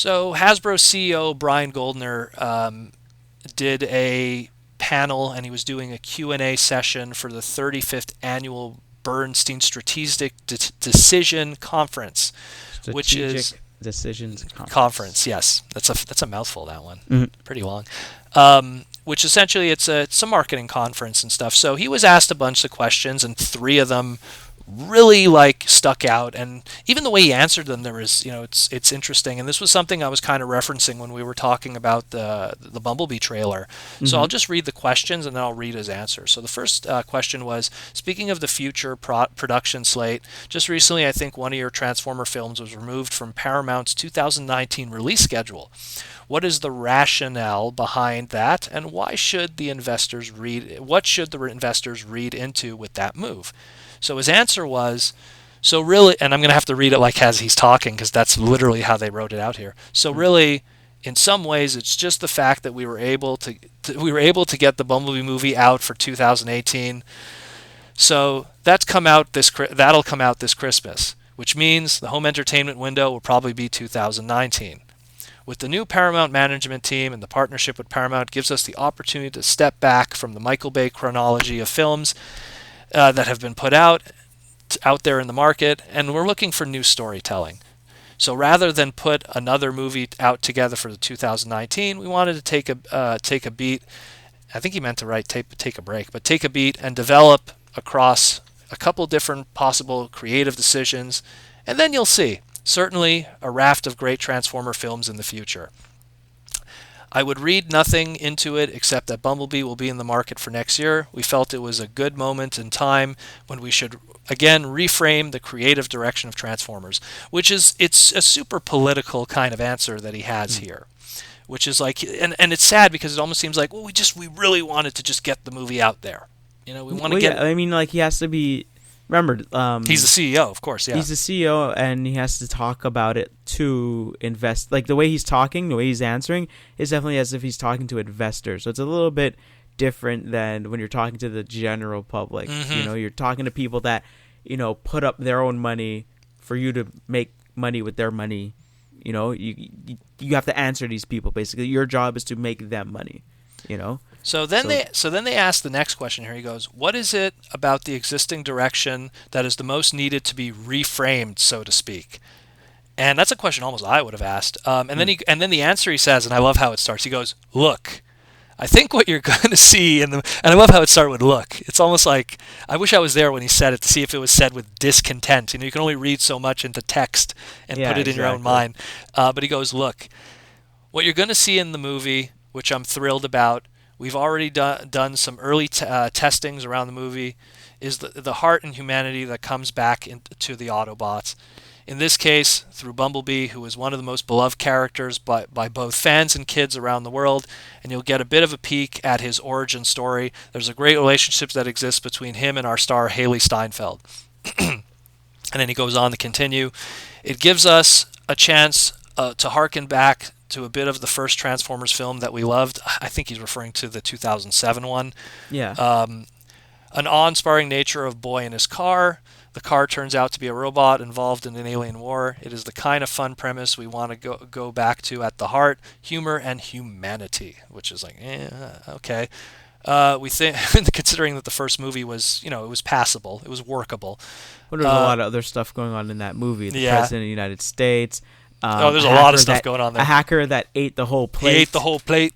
So Hasbro CEO Brian Goldner did a panel, and he was doing a Q&A session for the 35th annual Bernstein Strategic Decision Conference, which is Strategic Decisions conference. Conference. Yes, that's a mouthful. That one, Mhm. pretty long. Which essentially it's a marketing conference and stuff. So he was asked a bunch of questions, and three of them really like stuck out, and even the way he answered them, there was, it's interesting. And this was something I was kind of referencing when we were talking about the Bumblebee trailer. So I'll Mhm. just read the questions and then I'll read his answer. So the first question was, speaking of the future production slate, just recently I think one of your Transformer films was removed from Paramount's 2019 release schedule. What is the rationale behind that, and why should the investors read? What should the investors read into with that move? So his answer was, so really, and I'm going to have to read it like as he's talking because that's literally how they wrote it out here. So Mhm. really, in some ways, it's just the fact that we were able to get the Bumblebee movie out for 2018. So that'll come out this Christmas, which means the home entertainment window will probably be 2019. With the new Paramount management team and the partnership with Paramount gives us the opportunity to step back from the Michael Bay chronology of films that have been put out there in the market, and we're looking for new storytelling. So rather than put another movie out together for the 2019, we wanted to take a beat. I think he meant to write take a break, but take a beat and develop across a couple different possible creative decisions, and then you'll see certainly a raft of great Transformer films in the future. I would read nothing into it except that Bumblebee will be in the market for next year. We felt it was a good moment in time when we should again reframe the creative direction of Transformers, which is it's a super political kind of answer that he has Mhm. here, which is like, and it's sad because it almost seems like, well, we really wanted to just get the movie out there. We want to Well, get yeah. it. I mean, like he has to be. Remember, He's the CEO, of course, yeah. he's the CEO, and he has to talk about it to invest. Like the way he's talking, the way he's answering, is definitely as if he's talking to investors. So it's a little bit different than when you're talking to the general public. Mm-hmm. You're talking to people that put up their own money for you to make money with their money. You have to answer these people. Basically, your job is to make them money. You know, so So then they ask the next question here. He goes, "What is it about the existing direction that is the most needed to be reframed, so to speak?" And that's a question almost I would have asked. mm, And then the answer he says, and I love how it starts. He goes, "Look, I think what you're going to see in the," and I love how it started with "look." It's almost like I wish I was there when he said it to see if it was said with discontent. You can only read so much into text and put yeah, it in your own exactly. mind. But he goes, "Look, what you're going to see in the movie, which I'm thrilled about, we've already done some early testings around the movie, is the heart and humanity that comes back into the Autobots. In this case, through Bumblebee, who is one of the most beloved characters by both fans and kids around the world, and you'll get a bit of a peek at his origin story. There's a great relationship that exists between him and our star, Haley Steinfeld." And then he goes on to continue. It gives us a chance to harken back to a bit of the first Transformers film that we loved. I think he's referring to the 2007 one. Yeah. Um, an awe-inspiring nature of Boy and his car. The car turns out to be a robot involved in an alien war. It is the kind of fun premise we want to go back to at the heart: humor and humanity, which is like, okay. We think, considering that the first movie was, it was passable, it was workable. Well, there's a Uh, lot of other stuff going on in that movie. The yeah. president of the United States, Oh, a there's a lot of hacker stuff that going on a there. hacker that ate the whole He ate the plate. whole plate.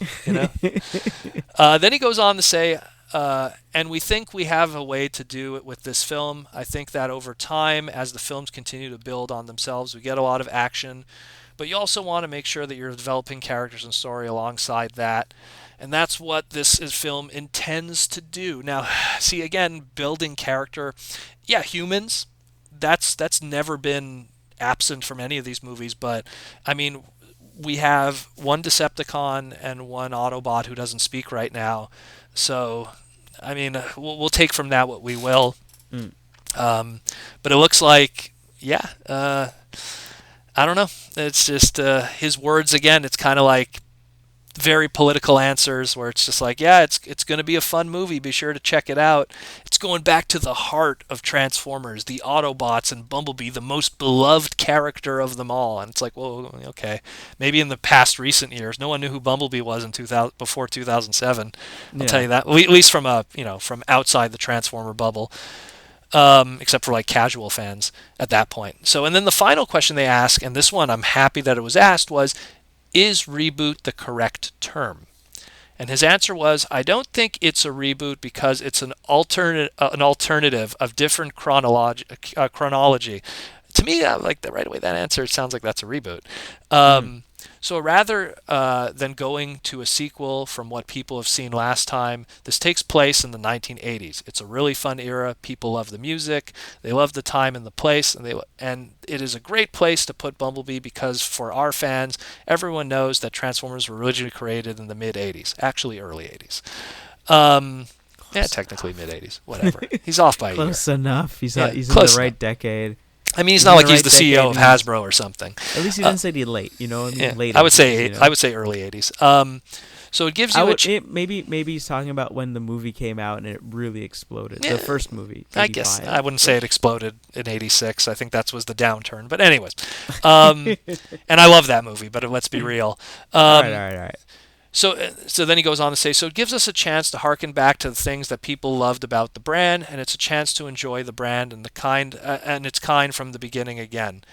Then he goes on to say, and we think we have a way to do it with this film. I think that over time, as the films continue to build on themselves, we get a lot of action, but you also want to make sure that you're developing characters and story alongside that. And that's what this film intends to do. Now, see, again, building character, yeah, humans, that's never been absent from any of these movies, but I mean, we have one Decepticon and one Autobot who doesn't speak right now. So, I mean, we'll take from that what we will. Mm. Um, but it looks like, yeah, I don't know. It's just his words again. It's kind of like very political answers where it's just like, yeah, it's going to be a fun movie. Be sure to check it out. It's going back to the heart of Transformers, the Autobots and Bumblebee, the most beloved character of them all. And it's like, well, okay, maybe in the past recent years, no one knew who Bumblebee was in 2000 before 2007. I'll tell you that, at least from from outside the Transformer bubble. Except for like casual fans at that point. So, and then the final question they ask, and this one I'm happy that it was asked, was, is reboot the correct term? And his answer was, I don't think it's a reboot because it's an alternative of different chronology. To me, like right away that answer, it sounds like that's a reboot. So rather than going to a sequel from what people have seen last time, this takes place in the 1980s. It's a really fun era. People love the music. They love the time and the place. And it is a great place to put Bumblebee because for our fans, everyone knows that Transformers were originally created in the mid-80s. Actually, early 80s. Yeah, technically mid-80s. Whatever. He's off by a year. Close enough. He's in the right decade. I mean, he's not like he's the CEO of Hasbro or something. At least he didn't say the late, late. I would say early 80s. So it gives you maybe he's talking about when the movie came out and it really exploded. The first movie. 85. I guess I wouldn't say it exploded in 86. I think that was the downturn. But anyways, and I love that movie, but let's be real. All right. So then he goes on to say, so it gives us a chance to harken back to the things that people loved about the brand, and it's a chance to enjoy the brand and its kind from the beginning again.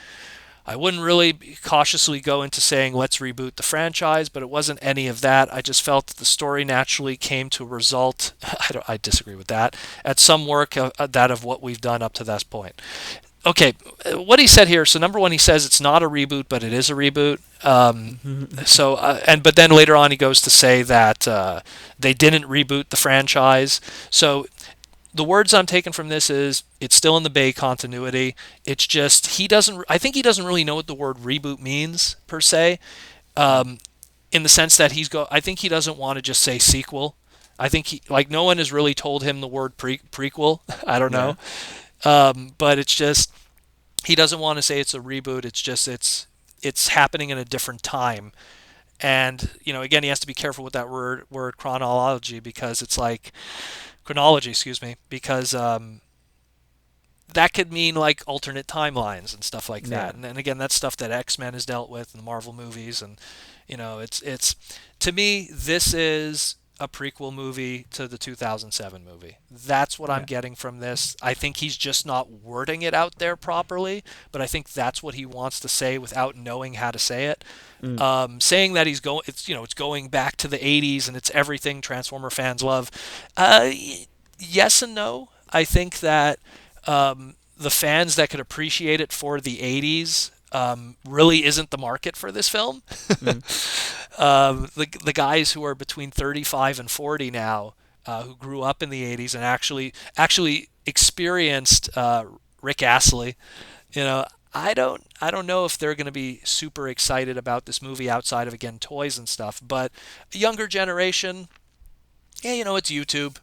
I wouldn't really cautiously go into saying let's reboot the franchise, but it wasn't any of that. I just felt that the story naturally came to a result. I disagree with that. At some work that of what we've done up to this point. Okay, what he said here. So number one, he says it's not a reboot, but it is a reboot. But then later on, he goes to say that they didn't reboot the franchise. So the words I'm taking from this is it's still in the Bay continuity. It's just I think he doesn't really know what the word reboot means per se, in the sense that I think he doesn't want to just say sequel. I think no one has really told him the word prequel. I don't know. But it's just he doesn't want to say it's a reboot. It's just it's happening in a different time, and again he has to be careful with that word chronology because it's like chronology, because that could mean like alternate timelines and stuff like that. And again, that's stuff that X-Men has dealt with in the Marvel movies, and it's to me this is a prequel movie to the 2007 movie. That's what I'm getting from this. I think he's just not wording it out there properly, but I think that's what he wants to say without knowing how to say it. Saying that it's going back to the 80s and it's everything Transformer fans love. Yes and no. I think that the fans that could appreciate it for the 80s really isn't the market for this film. The guys who are between 35 and 40 now, who grew up in the 80s and actually experienced Rick Astley, I don't know if they're going to be super excited about this movie outside of, again, toys and stuff. But a younger generation, it's YouTube.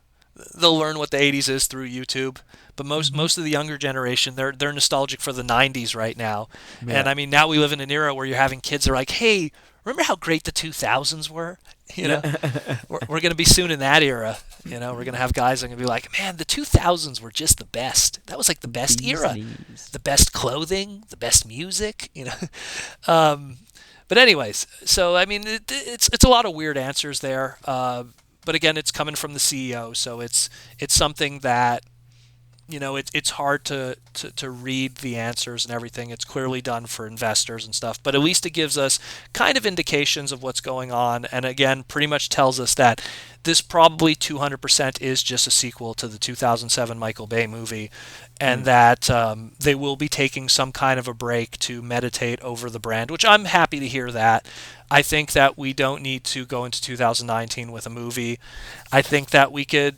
They'll learn what the 80s is through YouTube. But most of the younger generation, they're nostalgic for the 90s right now. Yeah. And I mean, now we live in an era where you're having kids that are like, hey, remember how great the 2000s were? We're going to be soon in that era. We're going to have guys that are going to be like, man, the 2000s were just the best. That was like the best era. The best clothing, the best music, But anyways, so I mean, it's a lot of weird answers there. But again, it's coming from the CEO, so it's something that it's hard to read the answers and everything. It's clearly done for investors and stuff, but at least it gives us kind of indications of what's going on, and again, pretty much tells us that this probably 200% is just a sequel to the 2007 Michael Bay movie, and that they will be taking some kind of a break to meditate over the brand, which I'm happy to hear that. I think that we don't need to go into 2019 with a movie. I think that we could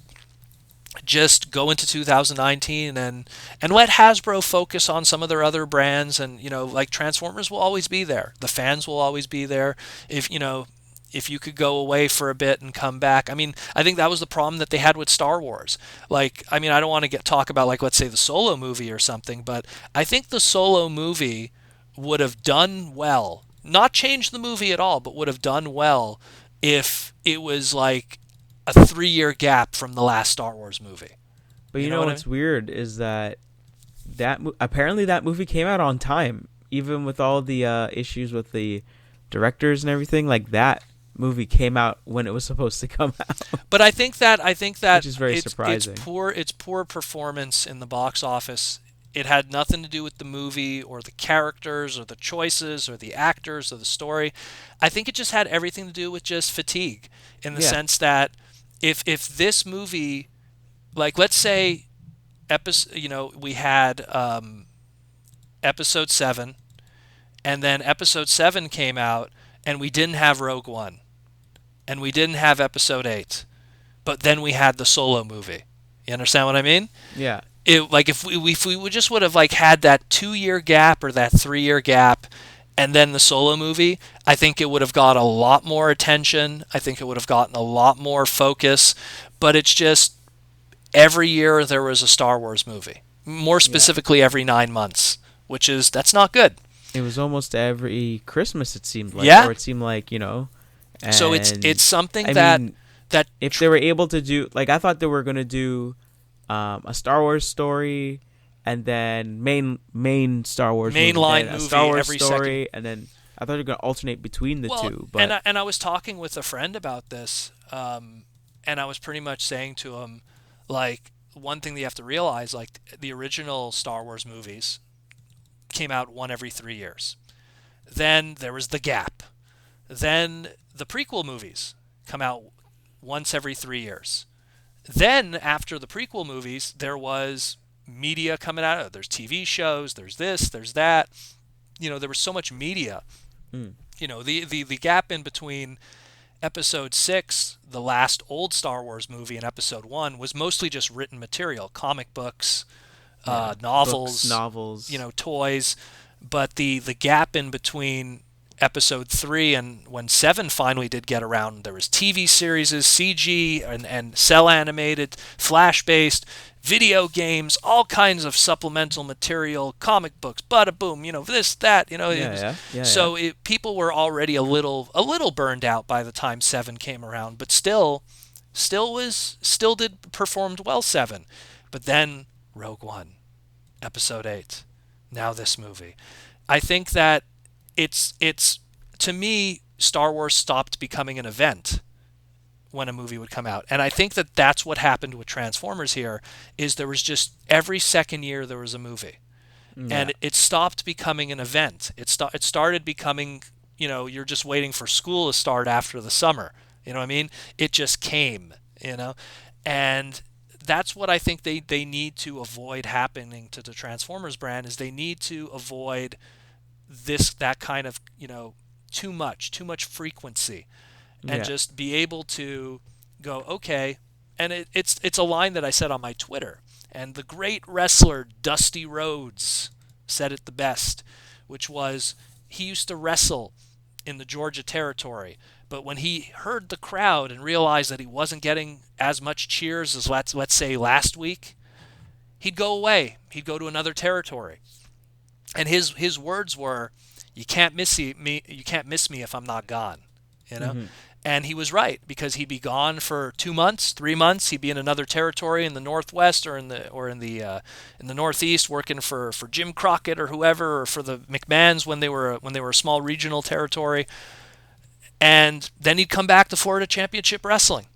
just go into 2019 and let Hasbro focus on some of their other brands, and like Transformers will always be there. The fans will always be there. If you could go away for a bit and come back. I mean, I think that was the problem that they had with Star Wars. Like, I mean, I don't want to talk about like, let's say the Solo movie or something, but I think the Solo movie would have done well, not changed the movie at all, but would have done well if it was like a 3-year gap from the last Star Wars movie. But You you know know what I what's mean? weird is that apparently that movie came out on time, even with all the issues with the directors and everything. Like that movie came out when it was supposed to come out, But I think that which is very it's surprising. poor performance in the box office. It had nothing to do with the movie or the characters or the choices or the actors or the story. I think it just had everything to do with just fatigue, in the Yeah, sense that if this movie, like, let's say episode, we had episode 7, and then episode 7 came out and we didn't have Rogue One and we didn't have episode 8, but then we had the Solo movie. You understand what I mean? yeah, It, like, if we would have like had that 2-year gap or that 3-year gap, and then the Solo movie, I think it would have got a lot more attention. I think it would have gotten a lot more focus. But it's just every year there was a Star Wars movie. More yeah. specifically, every 9 months, that's not good. It was almost every Christmas, it seemed like, Yeah. or it seemed like, So it's and something I that mean, that if they were able to do, like, I thought they were gonna do a Star Wars story, and then main Star Wars movie, mainline then a movie Star Wars every second. story, and then I thought they were gonna alternate between the Well, two, and but I was talking with a friend about this, and I was pretty much saying to him, like, one thing that you have to realize, like, the original Star Wars movies came out one every 3 years. Then there was the gap. Then the prequel movies come out once every 3 years. Then after the prequel movies, there was media coming out. There's TV shows. There's this. There's that. There was so much media. mm, The gap in between episode 6, the last old Star Wars movie, and episode 1 was mostly just written material, comic books, yeah, books, novels, novels, toys. But the gap in between episode 3 and when 7 finally did get around, there was TV series, CG and cell animated, flash based, video games, all kinds of supplemental material, comic books, bada boom, this, that, it yeah, was, yeah, yeah, yeah, so people were already a little burned out by the time 7 came around, but still did performed well, 7. But then Rogue One, episode 8, now this movie. I think that it's to me, Star Wars stopped becoming an event when a movie would come out. And I think that that's what happened with Transformers here, is there was just every second year there was a movie. yeah, And it stopped becoming an event. It started becoming, you're just waiting for school to start after the summer. You know what I mean? It just came, And that's what I think they need to avoid happening to the Transformers brand, is they need to avoid that kind of, too much frequency, and yeah, just be able to go, okay. And it's a line that I said on my Twitter, and the great wrestler Dusty Rhodes said it the best, which was, he used to wrestle in the Georgia territory, but when he heard the crowd and realized that he wasn't getting as much cheers as, let's say, last week, he'd go away. He'd go to another territory. And his words were, "You can't miss me. You can't miss me if I'm not gone." You know, hmm and he was right, because he'd be gone for 2 months, 3 months. He'd be in another territory in the Northwest or in the Northeast, working for Jim Crockett or whoever, or for the McMahons when they were a small regional territory. And then he'd come back to Florida Championship Wrestling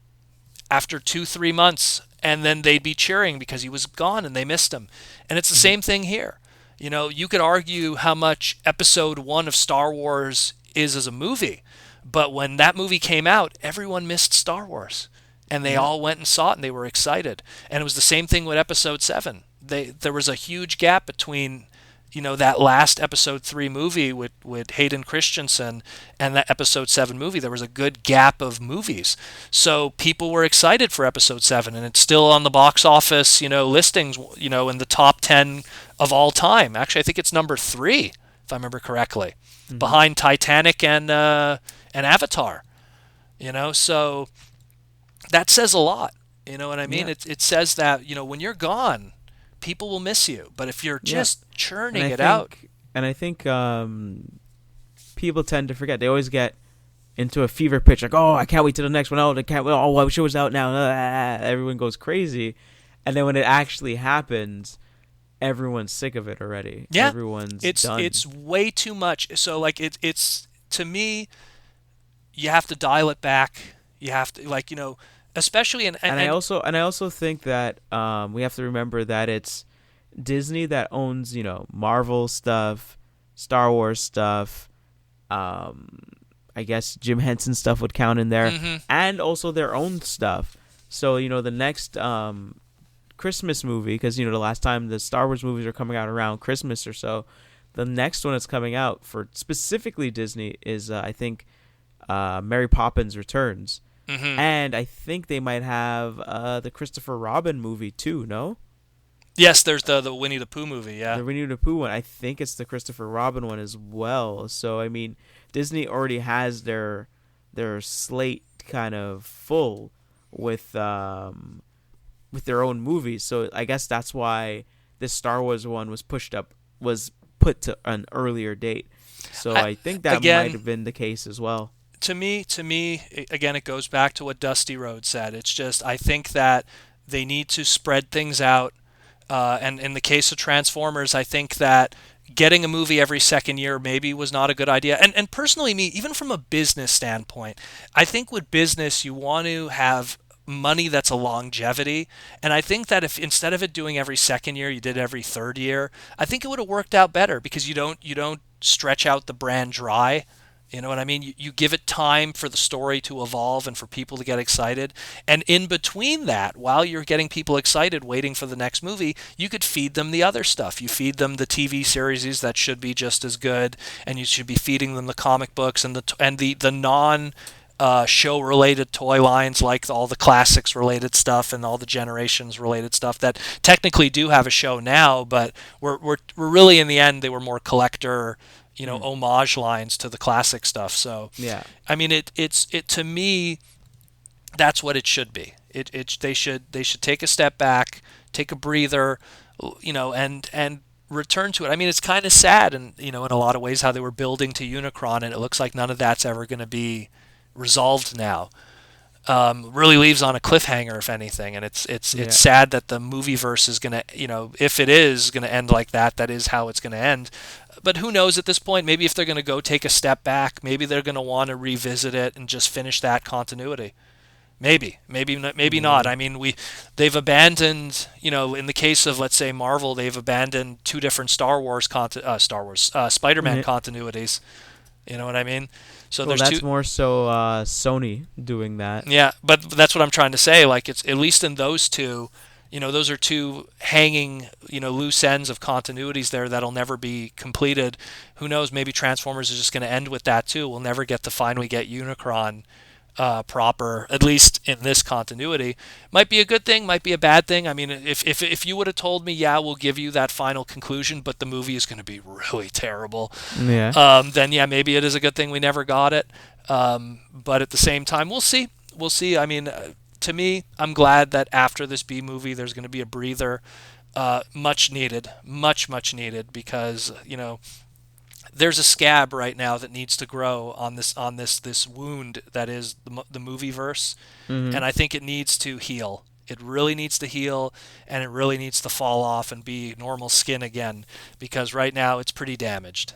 after 2-3 months, and then they'd be cheering because he was gone and they missed him. And it's the hmm same thing here. You could argue how much episode 1 of Star Wars is as a movie, but when that movie came out, everyone missed Star Wars, and they yeah, all went and saw it, and they were excited. And it was the same thing with episode 7. There was a huge gap between that last episode 3 movie with Hayden Christensen and that episode 7 movie. There was a good gap of movies. So people were excited for episode 7, and it's still on the box office, listings, in the top 10 of all time. Actually, I think it's number 3, if I remember correctly, hmm behind Titanic and Avatar. So that says a lot. You know what I mean? yeah, It says that, when you're gone, people will miss you. But if you're yeah. just And churning I it out, think, and I think, people tend to forget. They always get into a fever pitch, like, oh, I can't wait till the next one out. I can't. Oh, what show is out now? Everyone goes crazy, and then when it actually happens, everyone's sick of it already. Yeah, Everyone's it's done. it's way too much. So like it's to me, you have to dial it back. You have to like especially And I also think that we have to remember that it's Disney that owns, Marvel stuff, Star Wars stuff. I guess Jim Henson stuff would count in there, hmm and also their own stuff. So the next Christmas movie, because the last time the Star Wars movies are coming out around Christmas or so, the next one that's coming out for specifically Disney is I think Mary Poppins Returns. hmm And I think they might have the Christopher Robin movie too, no? Yes, there's the Winnie the Pooh movie. Yeah. The Winnie the Pooh one. I think it's the Christopher Robin one as well. So I mean, Disney already has their slate kind of full with their own movies. So I guess that's why this Star Wars one was put to an earlier date. So I think that Again, might have been the case as well. to me, again, it goes back to what Dusty Rhodes said. It's just I think that they need to spread things out. And in the case of Transformers, I think that getting a movie every second year maybe was not a good idea. And personally, even from a business standpoint, I think with business you want to have money that's a longevity. And I think that if instead of it doing every second year, you did every third year, I think it would have worked out better because you don't stretch out the brand dry. You know what I mean? You give it time for the story to evolve and for people to get excited. And in between that, while you're getting people excited waiting for the next movie, you could feed them the other stuff. You feed them the TV series that should be just as good, and you should be feeding them the comic books and the non show related toy lines like all the classics related stuff and all the generations related stuff that technically do have a show now, but we're really in the end they were more collector homage lines to the classic stuff. So Yeah. I mean it to me that's what it should be. They should take a step back, take a breather, and return to it. I mean, it's kind of sad, and in a lot of ways, how they were building to Unicron, and it looks like none of that's ever going to be resolved now. Really leaves on a cliffhanger, if anything, and it's Yeah. sad that the movie verse is going to, if it is going to end like that, that is how it's going to end. But who knows at this point? Maybe if they're going to go take a step back, maybe they're going to want to revisit it and just finish that continuity. Maybe not. I mean, they've abandoned, in the case of let's say Marvel, they've abandoned two different Spider-Man Yeah. continuities. You know what I mean? So Well, there's that's two. more so Sony doing that. Yeah, but that's what I'm trying to say. Like it's at least in those two, those are two hanging, loose ends of continuities there that'll never be completed. Who knows? Maybe Transformers is just going to end with that too. We'll never get to finally get Unicron proper, at least in this continuity. Might be a good thing, might be a bad thing. I mean, if you would have told me, yeah, we'll give you that final conclusion, but the movie is going to be really terrible, Yeah. then yeah, maybe it is a good thing we never got it. But at the same time, we'll see. We'll see. I mean, to me, I'm glad that after this B movie, there's going to be a breather, much needed, much needed, because there's a scab right now that needs to grow on this wound that is the movie verse, Hmm. and I think it needs to heal. It really needs to heal, and it really needs to fall off and be normal skin again, because right now it's pretty damaged.